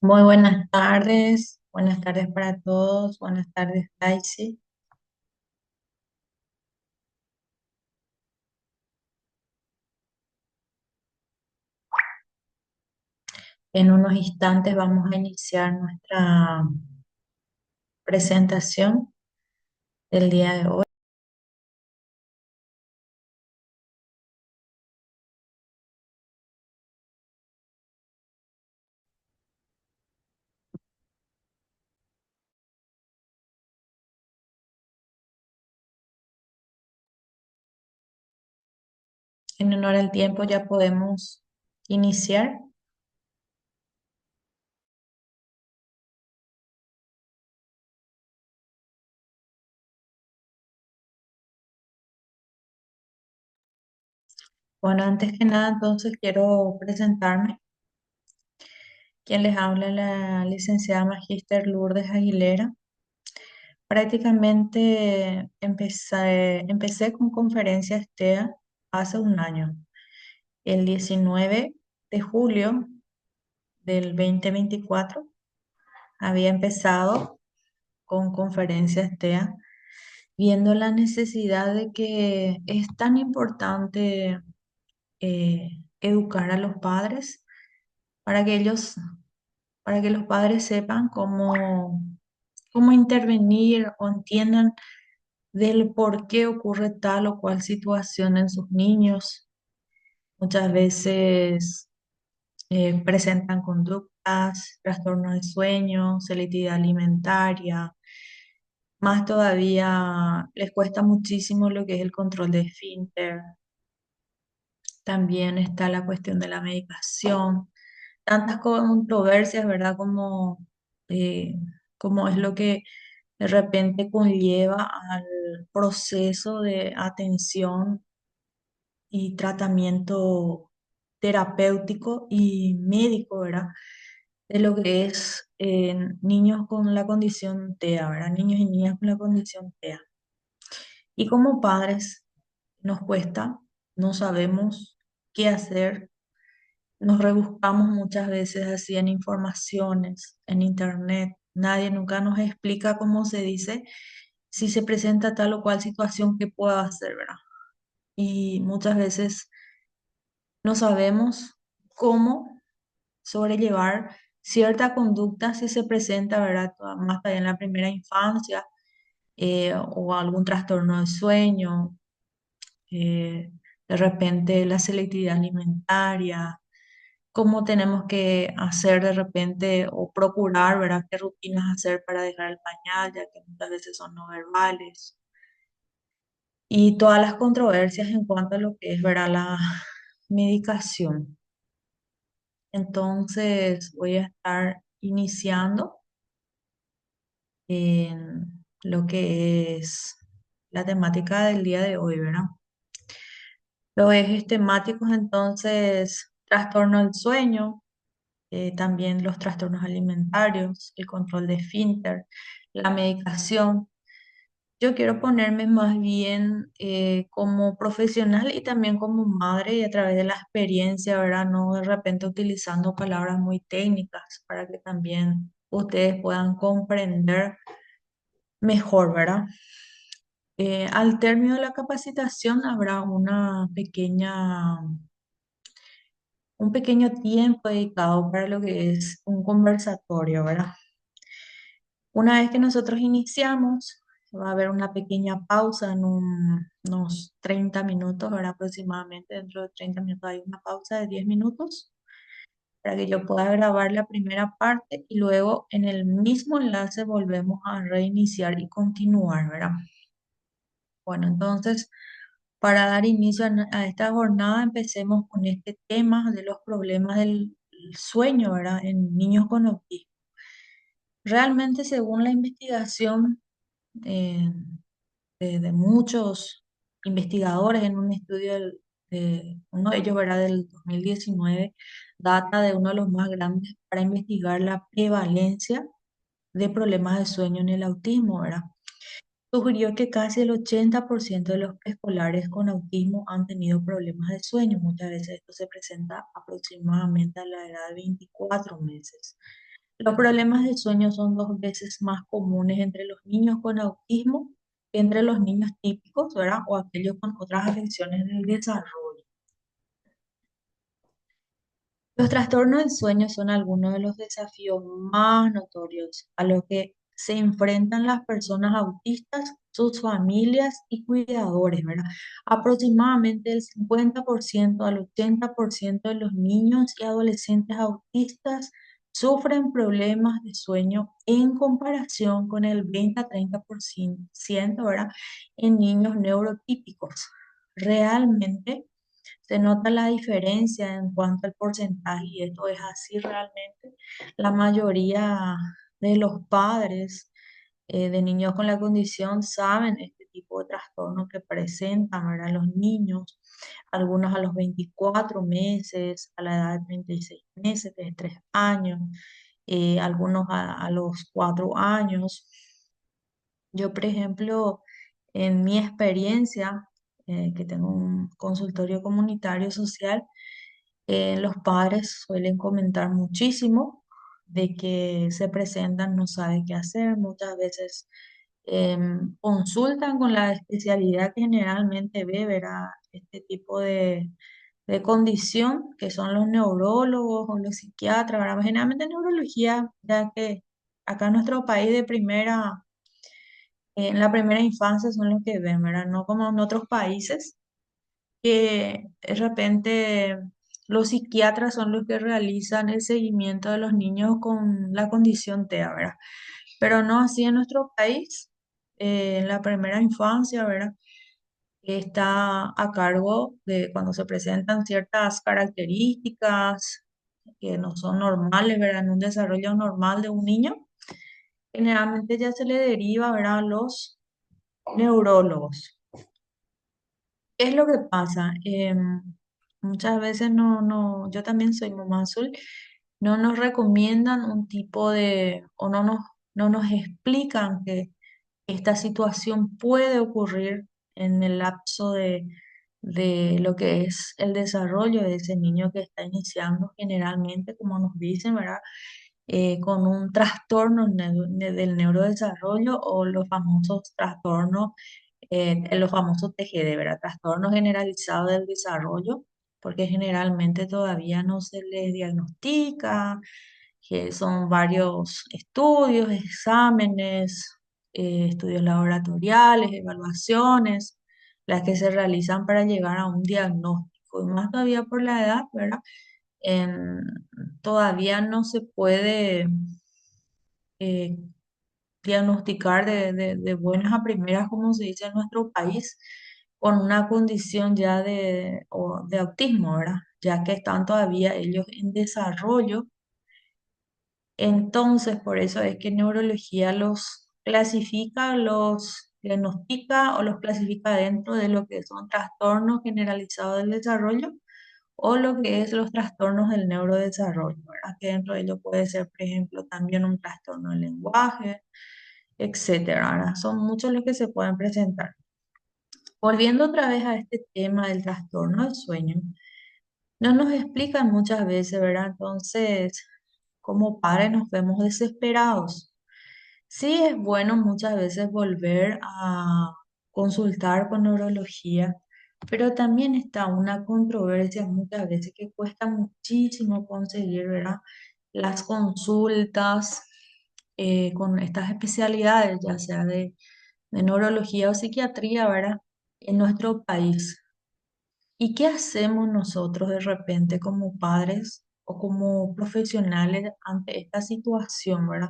Muy buenas tardes para todos, buenas tardes, Daisy. En unos instantes vamos a iniciar nuestra presentación del día de hoy. En honor al tiempo ya podemos iniciar. Bueno, antes que nada, entonces quiero presentarme. Quien les habla, la licenciada Magíster Lourdes Aguilera. Prácticamente empecé con conferencias TEA hace un año, el 19 de julio del 2024. Había empezado con conferencias TEA, viendo la necesidad de que es tan importante educar a los padres para que para que los padres sepan cómo intervenir o entiendan del por qué ocurre tal o cual situación en sus niños. Muchas veces presentan conductas, trastornos de sueño, selectividad alimentaria. Más todavía les cuesta muchísimo lo que es el control de esfínter. También está la cuestión de la medicación. Tantas controversias, ¿verdad? Eh, como es lo que de repente conlleva al proceso de atención y tratamiento terapéutico y médico, ¿verdad? De lo que es niños con la condición TEA, ¿verdad? Niños y niñas con la condición TEA. Y como padres nos cuesta, no sabemos qué hacer, nos rebuscamos muchas veces así en informaciones, en internet. Nadie nunca nos explica cómo se dice si se presenta tal o cual situación que pueda hacer, ¿verdad? Y muchas veces no sabemos cómo sobrellevar cierta conducta si se presenta, ¿verdad? Más allá en la primera infancia, o algún trastorno de sueño, eh, de repente la selectividad alimentaria, cómo tenemos que hacer de repente o procurar, ¿verdad? ¿Qué rutinas hacer para dejar el pañal, ya que muchas veces son no verbales? Y todas las controversias en cuanto a lo que es, ¿verdad? La medicación. Entonces voy a estar iniciando en lo que es la temática del día de hoy, ¿verdad? Los ejes temáticos, entonces, trastorno del sueño, también los trastornos alimentarios, el control de esfínter, la medicación. Yo quiero ponerme más bien como profesional y también como madre y a través de la experiencia, ¿verdad? No de repente utilizando palabras muy técnicas para que también ustedes puedan comprender mejor, ¿verdad? Al término de la capacitación habrá un pequeño tiempo dedicado para lo que es un conversatorio, ¿verdad? Una vez que nosotros iniciamos, va a haber una pequeña pausa en unos 30 minutos, ¿verdad? Aproximadamente dentro de 30 minutos hay una pausa de 10 minutos para que yo pueda grabar la primera parte y luego en el mismo enlace volvemos a reiniciar y continuar, ¿verdad? Bueno, entonces, para dar inicio a esta jornada, empecemos con este tema de los problemas del sueño, ¿verdad? En niños con autismo. Realmente, según la investigación eh, de muchos investigadores en un estudio, uno de ellos, ¿verdad? Del 2019, data de uno de los más grandes para investigar la prevalencia de problemas de sueño en el autismo, ¿verdad? Sugirió que casi el 80% de los preescolares con autismo han tenido problemas de sueño. Muchas veces esto se presenta aproximadamente a la edad de 24 meses. Los problemas de sueño son 2 veces más comunes entre los niños con autismo que entre los niños típicos, ¿verdad? O aquellos con otras afecciones del desarrollo. Los trastornos del sueño son algunos de los desafíos más notorios a los que se enfrentan las personas autistas, sus familias y cuidadores, ¿verdad? Aproximadamente el 50% al 80% de los niños y adolescentes autistas sufren problemas de sueño en comparación con el 20 a 30%, ¿verdad? En niños neurotípicos. Realmente se nota la diferencia en cuanto al porcentaje y esto es así realmente. La mayoría de los padres de niños con la condición saben este tipo de trastorno que presentan, ¿verdad? Los niños, algunos a los 24 meses, a la edad de 36 meses, de 3 años, algunos a los 4 años. Yo, por ejemplo, en mi experiencia, que tengo un consultorio comunitario social, los padres suelen comentar muchísimo de que se presentan, no saben qué hacer, muchas veces consultan con la especialidad que generalmente ve, verá, este tipo de condición, que son los neurólogos o los psiquiatras, ¿verdad? Generalmente neurología, ya que acá en nuestro país de primera en la primera infancia son los que ven, ¿verdad? No como en otros países, que de repente los psiquiatras son los que realizan el seguimiento de los niños con la condición TEA, ¿verdad? Pero no así en nuestro país, en la primera infancia, ¿verdad? Está a cargo de cuando se presentan ciertas características que no son normales, ¿verdad? En un desarrollo normal de un niño, generalmente ya se le deriva, ¿verdad? A los neurólogos. ¿Qué es lo que pasa? Muchas veces yo también soy mamá azul, no nos recomiendan un tipo de, o no nos explican que esta situación puede ocurrir en el lapso de lo que es el desarrollo de ese niño que está iniciando generalmente, como nos dicen, ¿verdad? Con un trastorno del neurodesarrollo o los famosos trastornos, los famosos TGD, ¿verdad? Trastorno generalizado del desarrollo, porque generalmente todavía no se les diagnostica, que son varios estudios, exámenes, estudios laboratoriales, evaluaciones, las que se realizan para llegar a un diagnóstico, y más todavía por la edad, ¿verdad? En- Todavía no se puede eh, diagnosticar de buenas a primeras, como se dice en nuestro país, con una condición ya de autismo, ¿verdad? Ya que están todavía ellos en desarrollo. Entonces, por eso es que neurología los clasifica, los diagnostica o los clasifica dentro de lo que son trastornos generalizados del desarrollo o lo que es los trastornos del neurodesarrollo, ¿verdad? Que dentro de ello puede ser, por ejemplo, también un trastorno del lenguaje, etcétera, ¿verdad? Son muchos los que se pueden presentar. Volviendo otra vez a este tema del trastorno del sueño, no nos explican muchas veces, ¿verdad? Entonces, como padres nos vemos desesperados. Sí, es bueno muchas veces volver a consultar con neurología, pero también está una controversia muchas veces que cuesta muchísimo conseguir, ¿verdad? Las consultas con estas especialidades, ya sea de neurología o psiquiatría, ¿verdad? En nuestro país. ¿Y qué hacemos nosotros de repente como padres o como profesionales ante esta situación, ¿verdad?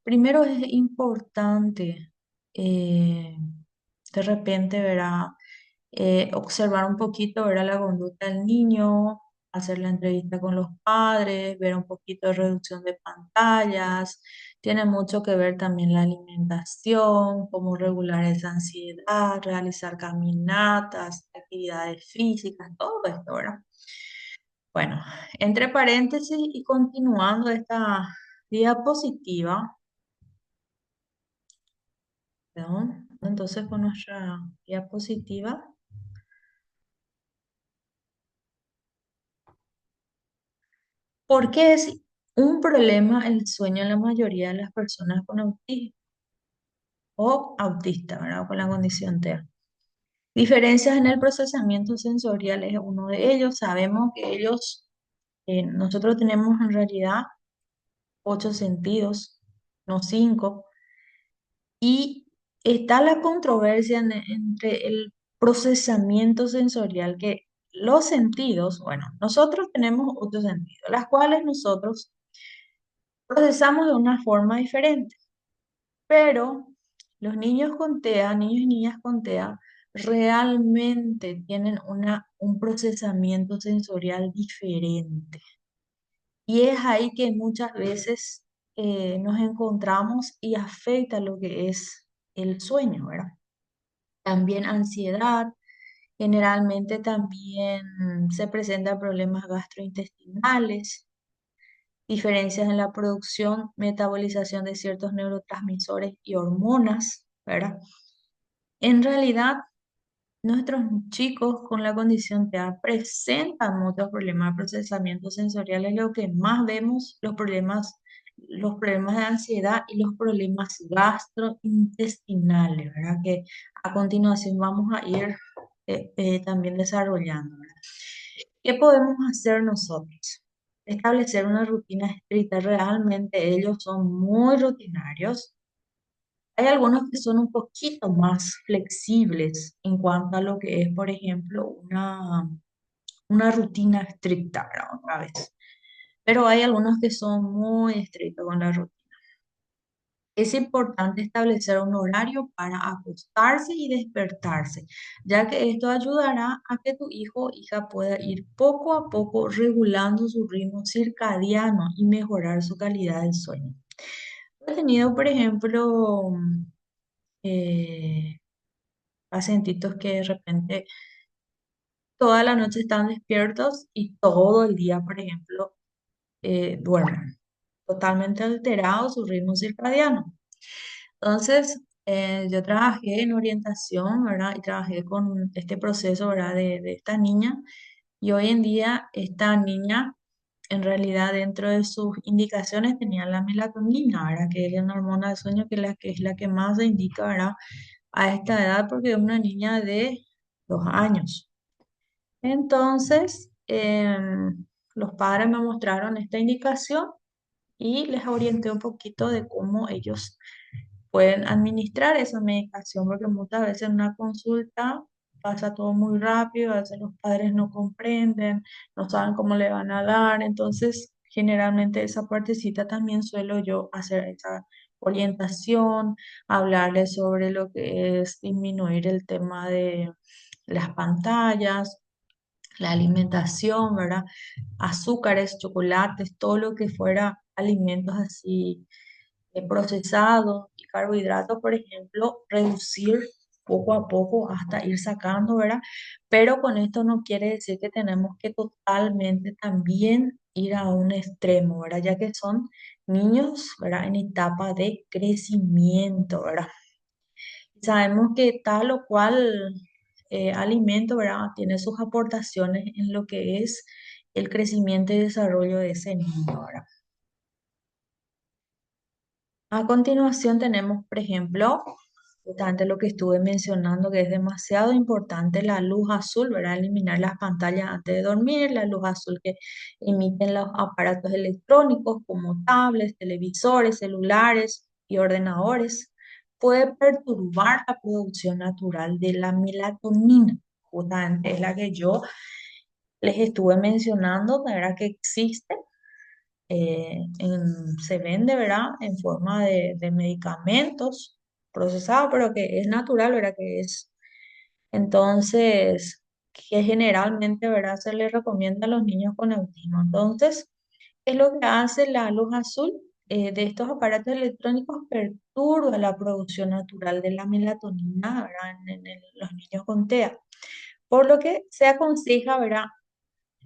Primero es importante eh, de repente, ¿verdad? Observar un poquito, ¿verdad? La conducta del niño, hacer la entrevista con los padres, ver un poquito de reducción de pantallas. Tiene mucho que ver también la alimentación, cómo regular esa ansiedad, realizar caminatas, actividades físicas, todo esto, ¿verdad? Bueno, entre paréntesis y continuando esta diapositiva, ¿no? Entonces con nuestra diapositiva, ¿por qué es un problema el sueño en la mayoría de las personas con autismo o autista, ¿verdad? O con la condición TEA. Diferencias en el procesamiento sensorial es uno de ellos. Sabemos que nosotros tenemos en realidad 8 sentidos, no 5, y está la controversia entre el procesamiento sensorial, que los sentidos, bueno, nosotros tenemos 8 sentidos, las cuales nosotros procesamos de una forma diferente, pero los niños con TEA, niños y niñas con TEA, realmente tienen un procesamiento sensorial diferente. Y es ahí que muchas veces nos encontramos y afecta lo que es el sueño, ¿verdad? También ansiedad, generalmente también se presentan problemas gastrointestinales, diferencias en la producción, metabolización de ciertos neurotransmisores y hormonas, ¿verdad? En realidad, nuestros chicos con la condición TEA presentan muchos problemas de procesamiento sensorial, es lo que más vemos, los problemas de ansiedad y los problemas gastrointestinales, ¿verdad? Que a continuación vamos a ir también desarrollando, ¿verdad? ¿Qué podemos hacer nosotros? Establecer una rutina estricta. Realmente ellos son muy rutinarios. Hay algunos que son un poquito más flexibles en cuanto a lo que es, por ejemplo, una rutina estricta, ¿verdad? Otra vez. Pero hay algunos que son muy estrictos con la rutina. Es importante establecer un horario para acostarse y despertarse, ya que esto ayudará a que tu hijo o hija pueda ir poco a poco regulando su ritmo circadiano y mejorar su calidad del sueño. He tenido, por ejemplo, eh, pacientitos que de repente toda la noche están despiertos y todo el día, por ejemplo, duermen, totalmente alterado su ritmo circadiano. Entonces, yo trabajé en orientación, ¿verdad? Y trabajé con este proceso, ¿verdad? De esta niña. Y hoy en día, esta niña, en realidad, dentro de sus indicaciones, tenía la melatonina, ¿verdad? Que es una hormona del sueño que es la que más se indica, ¿verdad? A esta edad, porque es una niña de 2 años. Entonces, los padres me mostraron esta indicación y les orienté un poquito de cómo ellos pueden administrar esa medicación, porque muchas veces en una consulta pasa todo muy rápido, a veces los padres no comprenden, no saben cómo le van a dar, entonces generalmente esa partecita también suelo yo hacer esa orientación, hablarles sobre lo que es disminuir el tema de las pantallas, la alimentación, ¿verdad? Azúcares, chocolates, todo lo que fuera alimentos así procesados y carbohidratos, por ejemplo, reducir poco a poco hasta ir sacando, ¿verdad? Pero con esto no quiere decir que tenemos que totalmente también ir a un extremo, ¿verdad? Ya que son niños, ¿verdad? En etapa de crecimiento, ¿verdad? Sabemos que tal o cual alimento, ¿verdad? Tiene sus aportaciones en lo que es el crecimiento y desarrollo de ese niño, ¿verdad? A continuación tenemos, por ejemplo, justamente lo que estuve mencionando, que es demasiado importante la luz azul, ¿verdad? Eliminar las pantallas antes de dormir, la luz azul que emiten los aparatos electrónicos como tablets, televisores, celulares y ordenadores, puede perturbar la producción natural de la melatonina, justamente es la que yo les estuve mencionando, ¿verdad? Que existe se vende, ¿verdad? En forma de medicamentos procesados, pero que es natural, ¿verdad? Que es, entonces, que generalmente, ¿verdad? Se le recomienda a los niños con autismo. Entonces, ¿qué es lo que hace la luz azul? De estos aparatos electrónicos perturba la producción natural de la melatonina, ¿verdad? En los niños con TEA. Por lo que se aconseja, ¿verdad?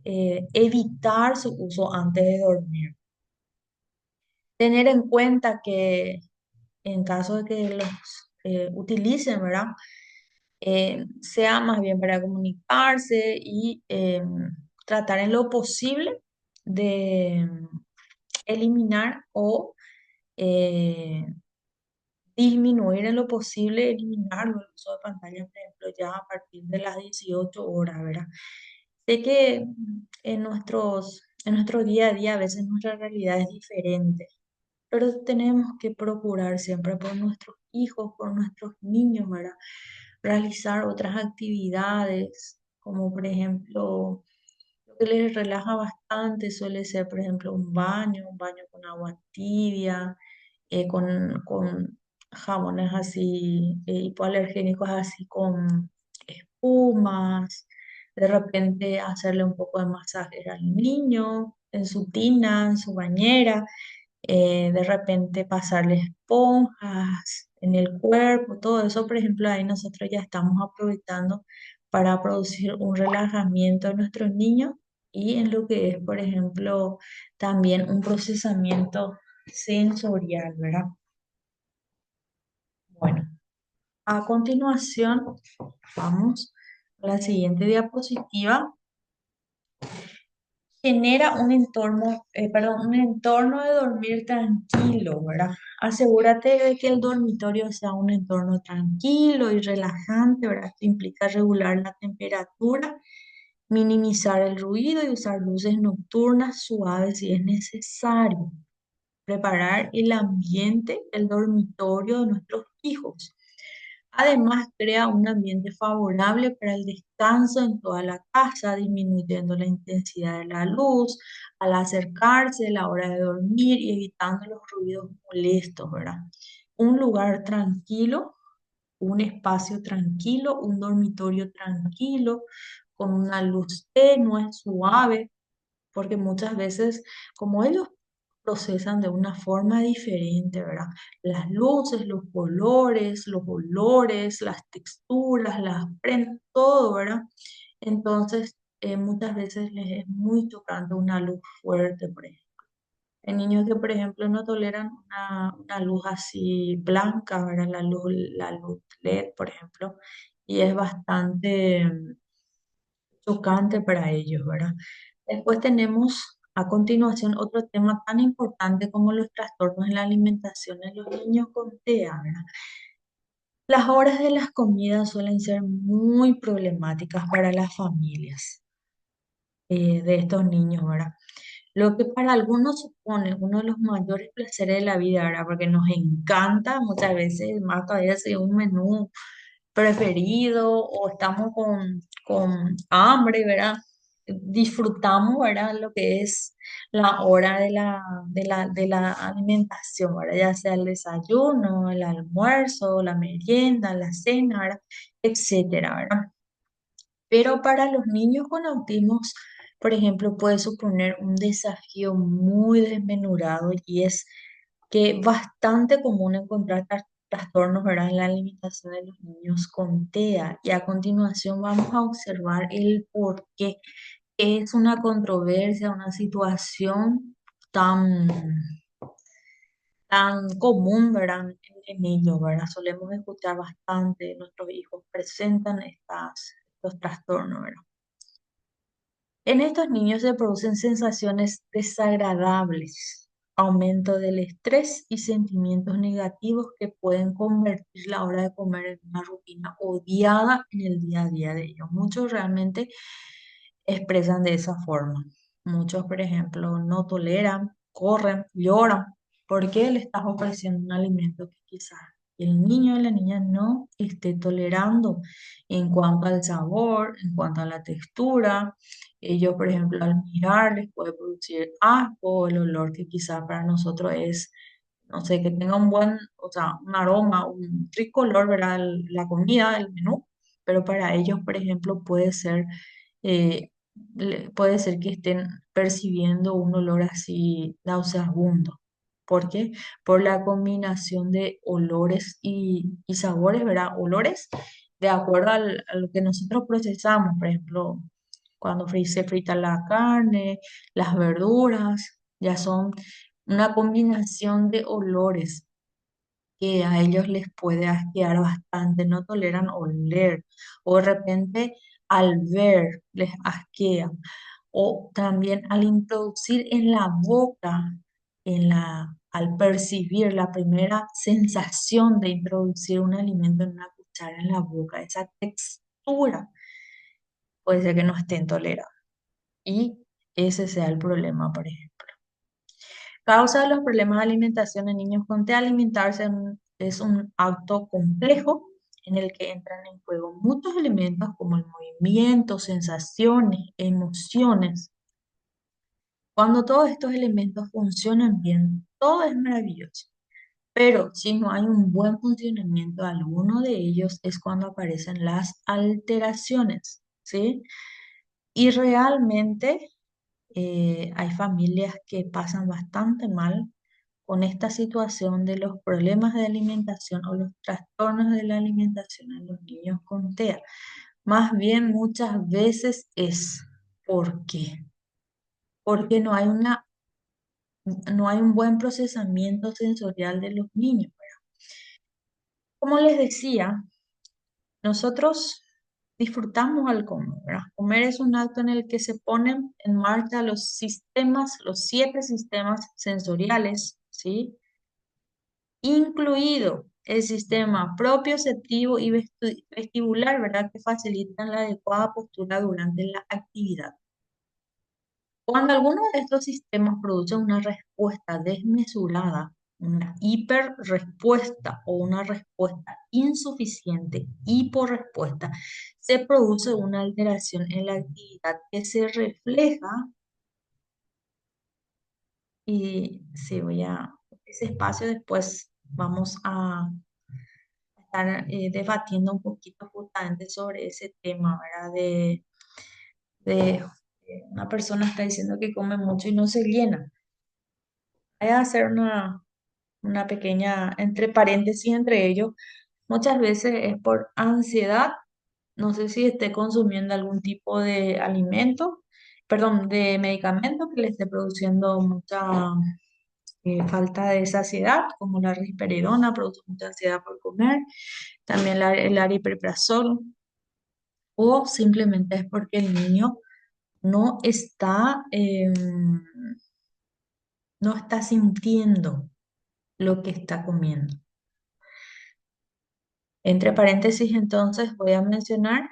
Evitar su uso antes de dormir. Tener en cuenta que en caso de que los utilicen, ¿verdad? Sea más bien para comunicarse y tratar en lo posible de eliminar o eh, disminuir en lo posible, eliminar el uso de pantalla, por ejemplo, ya a partir de las 18 horas, ¿verdad? Sé que en nuestro día a día a veces nuestra realidad es diferente, pero tenemos que procurar siempre por nuestros hijos, por nuestros niños, ¿verdad? Realizar otras actividades, como por ejemplo, lo que les relaja bastante suele ser, por ejemplo, un baño con agua tibia, con jabones así, hipoalergénicos así con espumas, de repente hacerle un poco de masaje al niño en su tina, en su bañera, de repente pasarle esponjas en el cuerpo, todo eso, por ejemplo, ahí nosotros ya estamos aprovechando para producir un relajamiento en nuestros niños y en lo que es, por ejemplo, también un procesamiento sensorial, ¿verdad? Bueno, a continuación vamos a la siguiente diapositiva. Genera un entorno, un entorno de dormir tranquilo, ¿verdad? Asegúrate de que el dormitorio sea un entorno tranquilo y relajante, ¿verdad? Esto implica regular la temperatura, minimizar el ruido y usar luces nocturnas suaves si es necesario. Preparar el ambiente, el dormitorio de nuestros hijos. Además, crea un ambiente favorable para el descanso en toda la casa, disminuyendo la intensidad de la luz al acercarse a la hora de dormir y evitando los ruidos molestos, ¿verdad? Un lugar tranquilo, un espacio tranquilo, un dormitorio tranquilo, con una luz tenue, suave, porque muchas veces, como ellos procesan de una forma diferente, ¿verdad? Las luces, los colores, los olores, las texturas, las prendas, todo, ¿verdad? Entonces, muchas veces les es muy chocante una luz fuerte, por ejemplo. Hay niños que, por ejemplo, no toleran una luz así blanca, ¿verdad? La luz LED, por ejemplo, y es bastante chocante para ellos, ¿verdad? Después tenemos a continuación otro tema tan importante como los trastornos en la alimentación en los niños con TEA, ¿verdad? Las horas de las comidas suelen ser muy problemáticas para las familias de estos niños, ¿verdad? Lo que para algunos supone uno de los mayores placeres de la vida, ¿verdad? Porque nos encanta muchas veces, más todavía si es un menú preferido o estamos con hambre, ¿verdad? Disfrutamos, ¿verdad? Lo que es la hora de la alimentación, ¿verdad? Ya sea el desayuno, el almuerzo, la merienda, la cena, ¿verdad? Etcétera, ¿verdad? Pero para los niños con autismo, por ejemplo, puede suponer un desafío muy desmenurado y es que bastante común encontrar trastornos, ¿verdad? En la alimentación de los niños con TEA. Y a continuación vamos a observar el por qué es una controversia, una situación tan, tan común, ¿verdad? En ellos, ¿verdad? Solemos escuchar bastante, nuestros hijos presentan estos trastornos, ¿verdad? En estos niños se producen sensaciones desagradables, aumento del estrés y sentimientos negativos que pueden convertir la hora de comer en una rutina odiada en el día a día de ellos. Muchos realmente expresan de esa forma. Muchos, por ejemplo, no toleran, corren, lloran porque le estás ofreciendo un alimento que quizás el niño o la niña no esté tolerando en cuanto al sabor, en cuanto a la textura. Ellos, por ejemplo, al mirar les puede producir asco, el olor que quizás para nosotros es, no sé, que tenga un buen, o sea, un aroma, un rico olor, ¿verdad? La comida, el menú, pero para ellos, por ejemplo, eh, puede ser que estén percibiendo un olor así nauseabundo. ¿Por qué? Por la combinación de olores y sabores, ¿verdad? Olores de acuerdo a lo que nosotros procesamos, por ejemplo, cuando se frita la carne, las verduras, ya son una combinación de olores que a ellos les puede asquear bastante, no toleran oler, o de repente al ver les asquea, o también al introducir en la boca. al percibir la primera sensación de introducir un alimento en una cuchara en la boca, esa textura, puede ser que no estén tolerados. Y ese sea el problema, por ejemplo. Causa de los problemas de alimentación en niños con TEA: alimentarse es un acto complejo en el que entran en juego muchos elementos como el movimiento, sensaciones, emociones. Cuando todos estos elementos funcionan bien, todo es maravilloso. Pero si no hay un buen funcionamiento de alguno de ellos, es cuando aparecen las alteraciones, ¿sí? Y realmente hay familias que pasan bastante mal con esta situación de los problemas de alimentación o los trastornos de la alimentación en los niños con TEA. Más bien muchas veces es ¿por qué? Porque no hay un buen procesamiento sensorial de los niños. Como les decía, nosotros disfrutamos al comer, ¿verdad? Comer es un acto en el que se ponen en marcha los sistemas, los 7 sistemas sensoriales, ¿sí? Incluido el sistema propioceptivo y vestibular, ¿verdad? Que facilitan la adecuada postura durante la actividad. Cuando alguno de estos sistemas produce una respuesta desmesurada, una hiperrespuesta o una respuesta insuficiente, hiporrespuesta, se produce una alteración en la actividad que se refleja, y si voy a ese espacio después vamos a estar debatiendo un poquito justamente sobre ese tema, ¿verdad? De una persona está diciendo que come mucho y no se llena. Voy a hacer una pequeña, entre paréntesis entre ellos, muchas veces es por ansiedad, no sé si esté consumiendo algún tipo de alimento, perdón, de medicamento que le esté produciendo mucha falta de saciedad, como la risperidona produce mucha ansiedad por comer, también el aripiprazol, o simplemente es porque el niño no está, no está sintiendo lo que está comiendo. Entre paréntesis, entonces voy a mencionar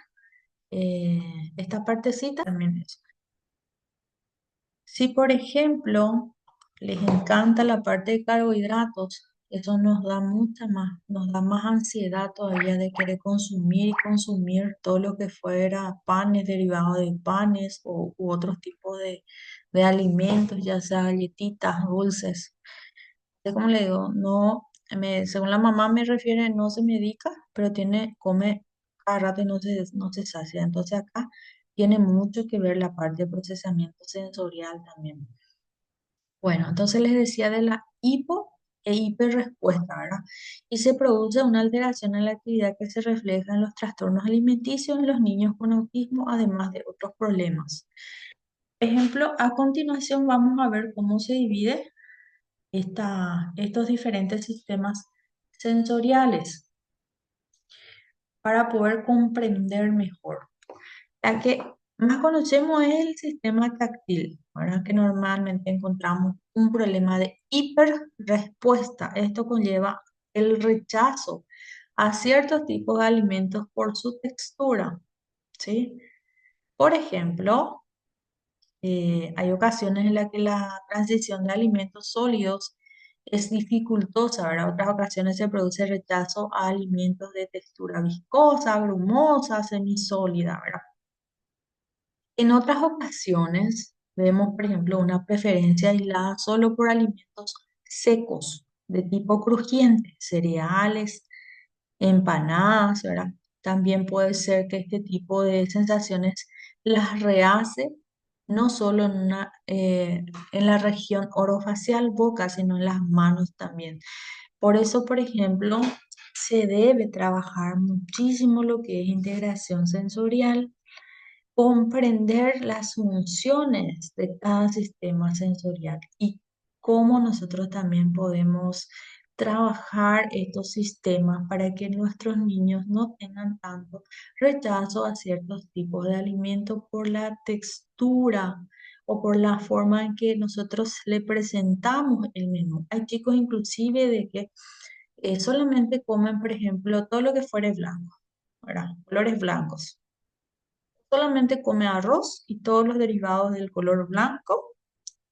eh, esta partecita también. Si, por ejemplo, les encanta la parte de carbohidratos, eso nos da nos da más ansiedad todavía de querer consumir y consumir todo lo que fuera panes, derivados de panes u otros tipos de alimentos, ya sea galletitas, dulces. Como le digo, no, según la mamá me refiere, no se medica, pero come cada rato y no se sacia. Entonces acá tiene mucho que ver la parte de procesamiento sensorial también. Bueno, entonces les decía de la hipo e hiperrespuesta, ¿verdad? Y se produce una alteración en la actividad que se refleja en los trastornos alimenticios en los niños con autismo, además de otros problemas. Ejemplo, a continuación vamos a ver cómo se divide estos diferentes sistemas sensoriales para poder comprender mejor. La que más conocemos es el sistema táctil, ¿verdad? Que normalmente encontramos un problema de hiperrespuesta. Esto conlleva el rechazo a ciertos tipos de alimentos por su textura, ¿sí? Por ejemplo, hay ocasiones en las que la transición de alimentos sólidos es dificultosa, ¿verdad? Otras ocasiones se produce rechazo a alimentos de textura viscosa, grumosa, semisólida, ¿verdad? En otras ocasiones vemos, por ejemplo, una preferencia aislada solo por alimentos secos, de tipo crujiente, cereales, empanadas, ¿verdad? También puede ser que este tipo de sensaciones las rehace no solo en la región orofacial, boca, sino en las manos también. Por eso, por ejemplo, se debe trabajar muchísimo lo que es integración sensorial, comprender las funciones de cada sistema sensorial y cómo nosotros también podemos trabajar estos sistemas para que nuestros niños no tengan tanto rechazo a ciertos tipos de alimentos por la textura o por la forma en que nosotros le presentamos el menú. Hay chicos inclusive de que solamente comen, por ejemplo, todo lo que fuere blanco, ¿verdad? Colores blancos. Solamente come arroz y todos los derivados del color blanco,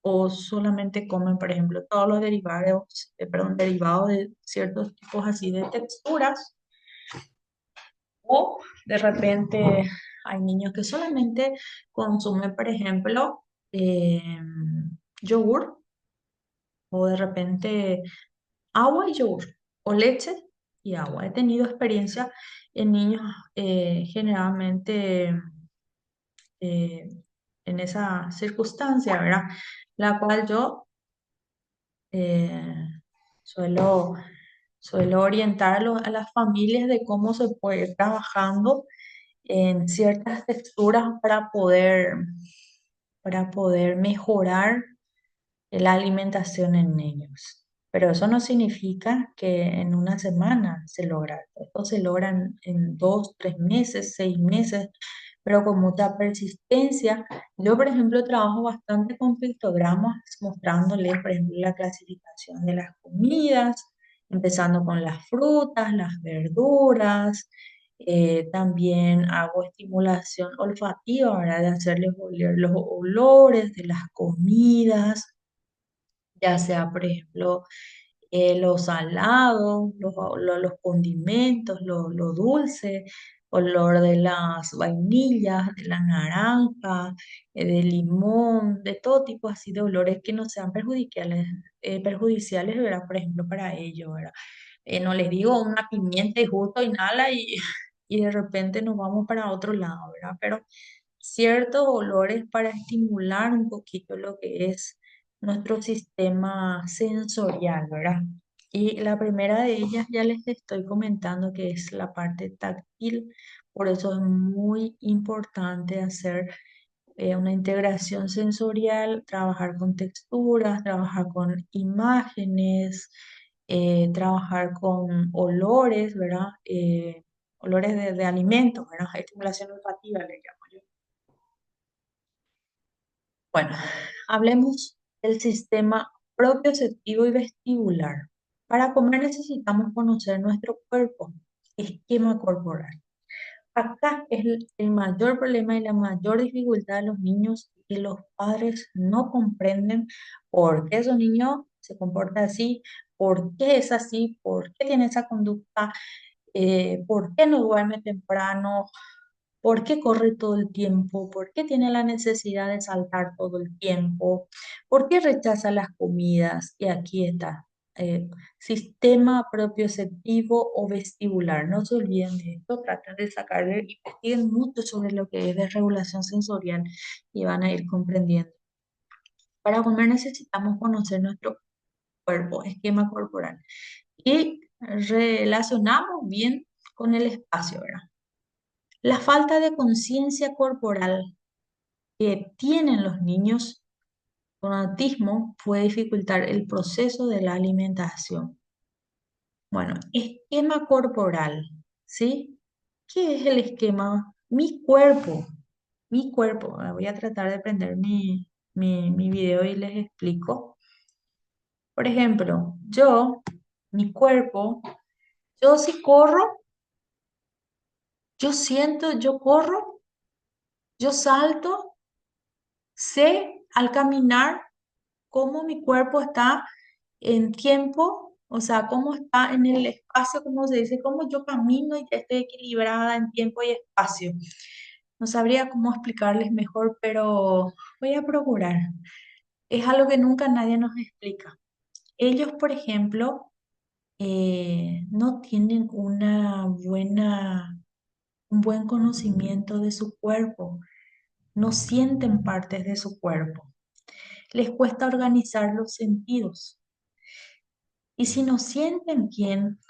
o solamente comen, por ejemplo, todos los derivados, derivados de ciertos tipos así de texturas, o de repente hay niños que solamente consumen, por ejemplo, yogur, o de repente agua y yogur, o leche y agua. He tenido experiencia en niños generalmente eh, en esa circunstancia, ¿verdad? La cual yo eh, suelo, suelo orientar a las familias de cómo se puede ir trabajando en ciertas texturas para poder mejorar la alimentación en niños. Pero eso no significa que en una semana se logra. Esto se logra en 2, 3 meses, 6 meses, pero con mucha persistencia. Yo, por ejemplo, trabajo bastante con pictogramas, mostrándoles, por ejemplo, la clasificación de las comidas, empezando con las frutas, las verduras. También hago estimulación olfativa, ¿verdad? De hacerles oler los olores de las comidas, ya sea, por ejemplo, los salados, los condimentos, lo dulce, olor de las vainillas, de la naranja, del limón, de todo tipo así de olores que no sean perjudiciales, ¿verdad? Por ejemplo, para ellos, ¿verdad? No les digo una pimienta y justo inhala y de repente nos vamos para otro lado, ¿verdad? Pero ciertos olores para estimular un poquito lo que es nuestro sistema sensorial, ¿verdad? Y la primera de ellas ya les estoy comentando que es la parte táctil, por eso es muy importante hacer una integración sensorial, trabajar con texturas, trabajar con imágenes, trabajar con olores, ¿verdad? Olores de alimentos, ¿verdad? Estimulación olfativa le llamo yo. Bueno, hablemos del sistema propioceptivo y vestibular. Para comer necesitamos conocer nuestro cuerpo, esquema corporal. Acá es el mayor problema y la mayor dificultad de los niños, que los padres no comprenden por qué su niño se comporta así, por qué es así, por qué tiene esa conducta, por qué no duerme temprano, por qué corre todo el tiempo, por qué tiene la necesidad de saltar todo el tiempo, por qué rechaza las comidas. Y aquí está. Sistema propioceptivo o vestibular. No se olviden de esto, traten de sacarle, investiguen mucho sobre lo que es desregulación sensorial y van a ir comprendiendo. Para comer necesitamos conocer nuestro cuerpo, esquema corporal, y relacionamos bien con el espacio, ¿verdad? La falta de conciencia corporal que tienen los niños con autismo puede dificultar el proceso de la alimentación. Bueno, esquema corporal, ¿sí? ¿Qué es el esquema? Mi cuerpo. Voy a tratar de prender mi video y les explico. Por ejemplo, mi cuerpo, yo si corro, yo siento, yo corro, yo salto, sé al caminar cómo mi cuerpo está en tiempo, o sea, cómo está en el espacio, como se dice, cómo yo camino y ya estoy equilibrada en tiempo y espacio. No sabría cómo explicarles mejor, pero voy a procurar. Es algo que nunca nadie nos explica. Ellos, por ejemplo, no tienen un buen conocimiento de su cuerpo, no sienten partes de su cuerpo, les cuesta organizar los sentidos. Y si no sienten bien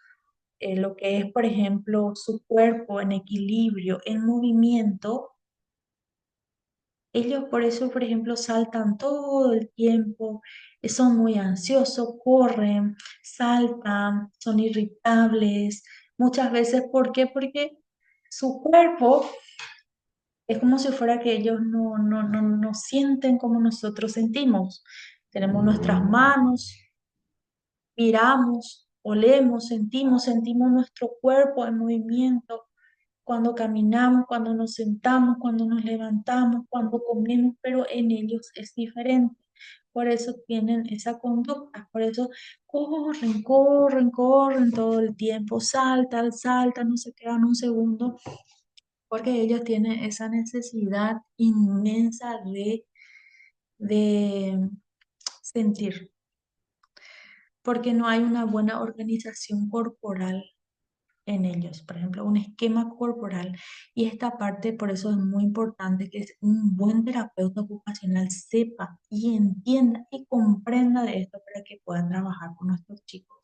lo que es, por ejemplo, su cuerpo en equilibrio, en movimiento, ellos por eso, por ejemplo, saltan todo el tiempo, son muy ansiosos, corren, saltan, son irritables. Muchas veces, ¿por qué? Porque su cuerpo Es como si fuera que ellos no sienten como nosotros sentimos. Tenemos nuestras manos, miramos, olemos, sentimos nuestro cuerpo en movimiento cuando caminamos, cuando nos sentamos, cuando nos levantamos, cuando comemos, pero en ellos es diferente. Por eso tienen esa conducta, por eso corren todo el tiempo, saltan, no se quedan un segundo, porque ellos tienen esa necesidad inmensa de sentir, porque no hay una buena organización corporal en ellos, por ejemplo, un esquema corporal. Y esta parte, por eso es muy importante que un buen terapeuta ocupacional sepa y entienda y comprenda de esto para que puedan trabajar con nuestros chicos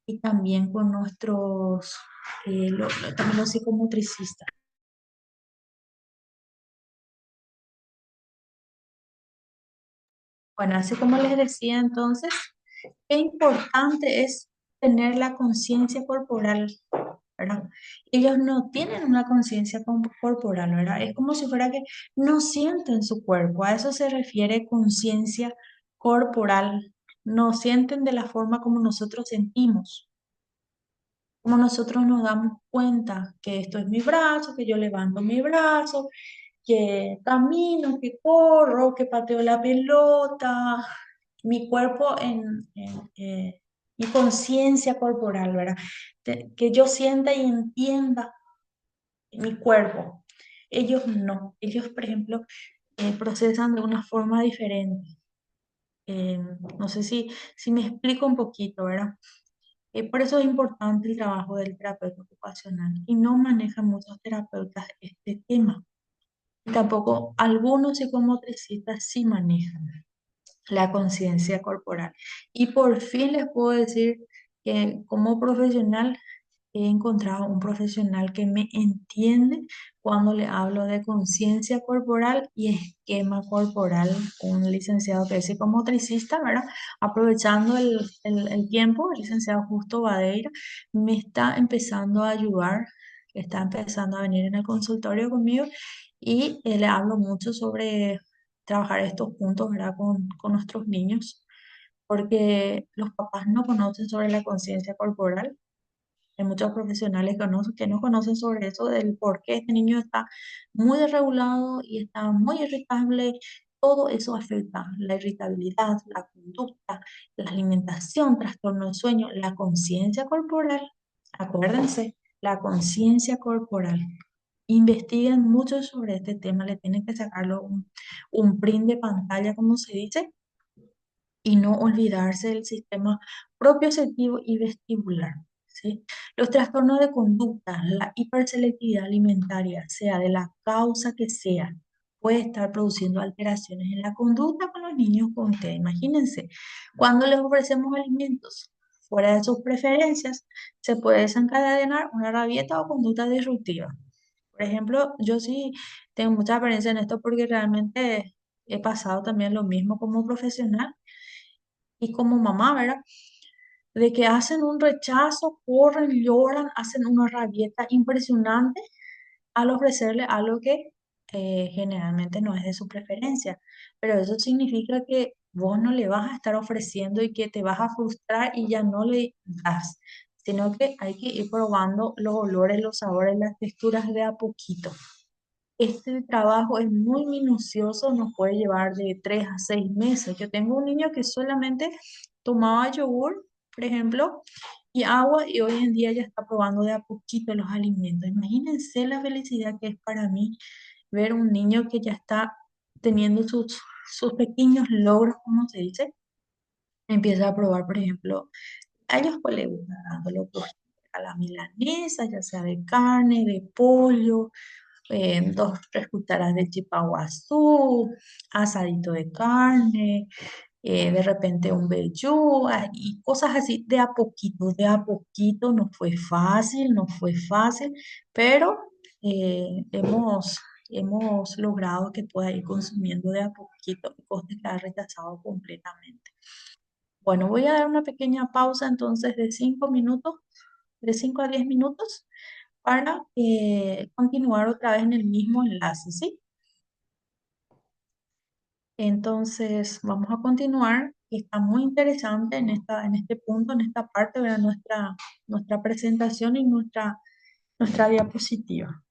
y también con nuestros, también los psicomotricistas. Bueno, así como les decía entonces, qué importante es tener la conciencia corporal, ¿verdad? Ellos no tienen una conciencia corporal, ¿verdad? Es como si fuera que no sienten su cuerpo. A eso se refiere conciencia corporal. No sienten de la forma como nosotros sentimos, como nosotros nos damos cuenta que esto es mi brazo, que yo levanto mi brazo, que camino, que corro, que pateo la pelota, mi cuerpo mi conciencia corporal, ¿verdad? Que yo sienta y entienda mi cuerpo. Ellos no, ellos, por ejemplo, procesan de una forma diferente. Eh, no sé si me explico un poquito, ¿verdad? Por eso es importante el trabajo del terapeuta ocupacional y no manejan muchos terapeutas este tema. Tampoco algunos psicomotricistas sí manejan la conciencia corporal. Y por fin les puedo decir que como profesional he encontrado un profesional que me entiende cuando le hablo de conciencia corporal y esquema corporal, un licenciado que es psicomotricista, ¿verdad? Aprovechando el tiempo, el licenciado Justo Badeira me está empezando a ayudar, está empezando a venir en el consultorio conmigo y le hablo mucho sobre trabajar estos puntos, ¿verdad? Con nuestros niños, porque los papás no conocen sobre la conciencia corporal. Hay muchos profesionales que no conocen sobre eso, del por qué este niño está muy desregulado y está muy irritable. Todo eso afecta la irritabilidad, la conducta, la alimentación, trastorno de sueño, la conciencia corporal. Acuérdense, la conciencia corporal. Investiguen mucho sobre este tema, le tienen que sacarlo un print de pantalla, como se dice, y no olvidarse del sistema propioceptivo y vestibular. ¿Sí? Los trastornos de conducta, la hiperselectividad alimentaria, sea de la causa que sea, puede estar produciendo alteraciones en la conducta con los niños con TEA. Imagínense, cuando les ofrecemos alimentos fuera de sus preferencias, se puede desencadenar una rabieta o conducta disruptiva. Por ejemplo, yo sí tengo mucha experiencia en esto porque realmente he pasado también lo mismo como profesional y como mamá, ¿verdad? De que hacen un rechazo, corren, lloran, hacen una rabieta impresionante al ofrecerle algo que generalmente no es de su preferencia. Pero eso significa que vos no le vas a estar ofreciendo y que te vas a frustrar y ya no le das, sino que hay que ir probando los olores, los sabores, las texturas de a poquito. Este trabajo es muy minucioso, nos puede llevar de 3 a 6 meses. Yo tengo un niño que solamente tomaba yogur, por ejemplo, y agua, y hoy en día ya está probando de a poquito los alimentos. Imagínense la felicidad que es para mí ver un niño que ya está teniendo sus pequeños logros, como se dice. Empieza a probar, por ejemplo, a ellos pues les gusta dándolo a la milanesa, ya sea de carne, de pollo, 2, 3 cucharadas de chipaguazú, asadito de carne, de repente un vellú, y cosas así, de a poquito, no fue fácil, pero hemos logrado que pueda ir consumiendo de a poquito, cosa que ha rechazado completamente. Bueno, voy a dar una pequeña pausa entonces de 5 minutos, de 5 a 10 minutos para continuar otra vez en el mismo enlace, ¿sí? Entonces, vamos a continuar. Está muy interesante en este punto, en esta parte de nuestra presentación y nuestra diapositiva.